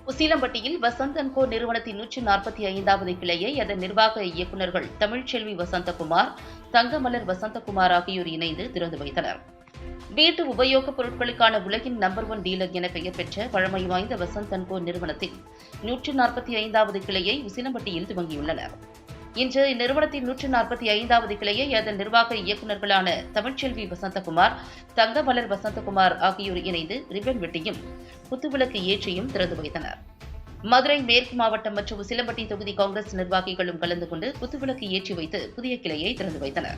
உசிலம்பட்டியில் Vasanth and கோ நிறுவனத்தின் 145வது கிளையை அதன் நிர்வாக இயக்குநர்கள் தமிழ்ச்செல்வி வசந்தகுமார், தங்கமலர் வசந்தகுமார் ஆகியோர் இணைந்து திறந்து வைத்தனர். வீட்டு உபயோகப் பொருட்களுக்கான உலகின் நம்பர் 1 டீலர் என பெயர் பெற்ற பழமை வாய்ந்த வசந்த் அண்ட் கோ நிறுவனத்தின் 145வது கிளையை உசிலம்பட்டியில் துவங்கியுள்ளனர். இன்று இந்நிறுவனத்தின் 145வது கிளையை அதன் நிர்வாக இயக்குநர்களான தமிழ்ச்செல்வி வசந்தகுமார், தங்கமலர் வசந்தகுமார் ஆகியோர் இணைந்து ரிப்பன் வெட்டியும் குத்துவிளக்கு ஏற்றியும் திறந்து வைத்தனர். மதுரை மேற்கு மாவட்டம் மற்றும் உசிலம்பட்டி தொகுதி காங்கிரஸ் நிர்வாகிகளும் கலந்து கொண்டு குத்துவிளக்கு ஏற்றி வைத்து புதிய கிளையை திறந்து வைத்தனர்.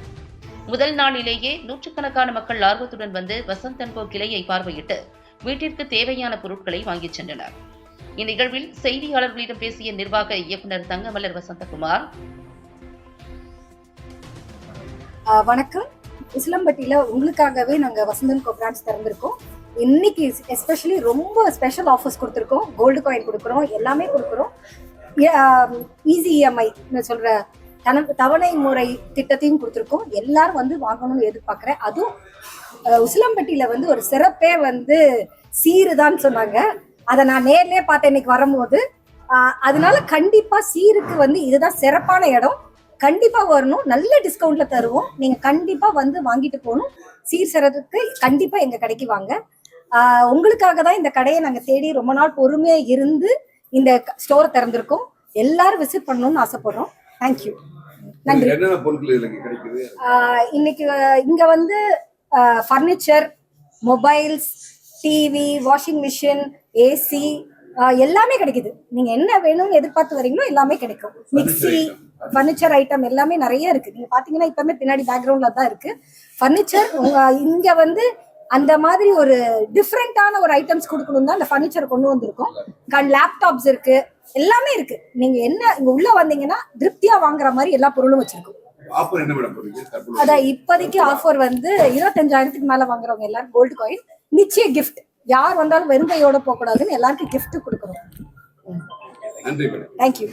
முதல் நாளிலேயே நூற்றுக்கணக்கான மக்கள் ஆர்வத்துடன் வந்து வசந்த் அண்ட் கோ கிளையை பார்வையிட்டு வீட்டிற்கு தேவையான பொருட்களை வாங்கிச் சென்றனர். இந்நிகழ்வில் செய்தியாளர்களிடம் பேசிய நிர்வாக இயக்குநர் தங்கமலர் வசந்தகுமார், வணக்கம். உசிலம்பட்டியில உங்களுக்காகவே நாங்க வசந்த் அண்ட் கோ பிரான்ச் திறந்திருக்கோம். இன்னைக்கு எஸ்பெஷலி ரொம்ப ஸ்பெஷல் ஆஃபர்ஸ் கொடுத்துருக்கோம். கோல்டு காயின் கொடுக்குறோம், எல்லாமே கொடுக்குறோம். ஈஸி இஎம்ஐ சொல்ற தவணை முறை திட்டத்தையும் கொடுத்துருக்கோம். எல்லாரும் வந்து வாங்கணும்னு எதிர்பார்க்குறேன். அதுவும் உசிலம்பட்டியில வந்து ஒரு சிறப்பே வந்து சீரு தான் சொன்னாங்க. அதை நான் நேர்லயே பார்த்தேன் இன்னைக்கு வரும்போது. அதனால கண்டிப்பா சீருக்கு வந்து இதுதான் சிறப்பான இடம். கண்டிப்பா வரணும், நல்ல டிஸ்கவுண்ட்ல தருவோம். நீங்க கண்டிப்பா வந்து வாங்கிட்டு போகணும். சீர் சிறதுக்கு கண்டிப்பா எங்க கடைக்கு வாங்க. உங்களுக்காக தான் இந்த கடையை நாங்க தேடி ரொம்ப நாள் பொறுமையா இருந்து இந்த ஸ்டோர் திறந்திருக்கோம். எல்லாரும் விசிட் பண்ணணும்னு ஆசைப்படுறோம். தேங்க்யூ, நன்றி. இன்னைக்கு இங்க வந்து furniture, mobiles, TV, washing machine, AC எல்லாமே கிடைக்குது. நீங்க என்ன வேணும்னு எதிர்பார்த்து வரீங்களோ எல்லாமே கிடைக்கும். மிக்சி, ஃபர்னிச்சர் ஐட்டம் எல்லாமே நிறைய இருக்கு. நீங்க பாத்தீங்கன்னா இப்பவுமே பின்னாடி பேக்ரவுண்ட்ல தான் இருக்கு ஃபர்னிச்சர். இங்க வந்து அந்த மாதிரி ஒரு டிஃப்ரெண்டான ஒரு ஐட்டம்ஸ் கொடுக்கணும் தான் அந்த ஃபர்னிச்சர் கொண்டு வந்திருக்கோம். லேப்டாப்ஸ் இருக்கு, எல்லாமே இருக்கு. நீங்க என்ன இங்க உள்ள வந்தீங்கன்னா திருப்தியா வாங்குற மாதிரி எல்லா பொருளும் வச்சிருக்கோம். அதான் இப்போதைக்கு ஆஃபர் வந்து 25,000க்கு மேல வாங்குறவங்க எல்லாரும் கோல்டு காயின் நிச்சய கிஃப்ட். யார் வந்தாலும் வெறுங்கையோட போக கூடாதுன்னு எல்லாருக்கும் கிஃப்ட் கொடுக்கணும். தேங்க்யூ.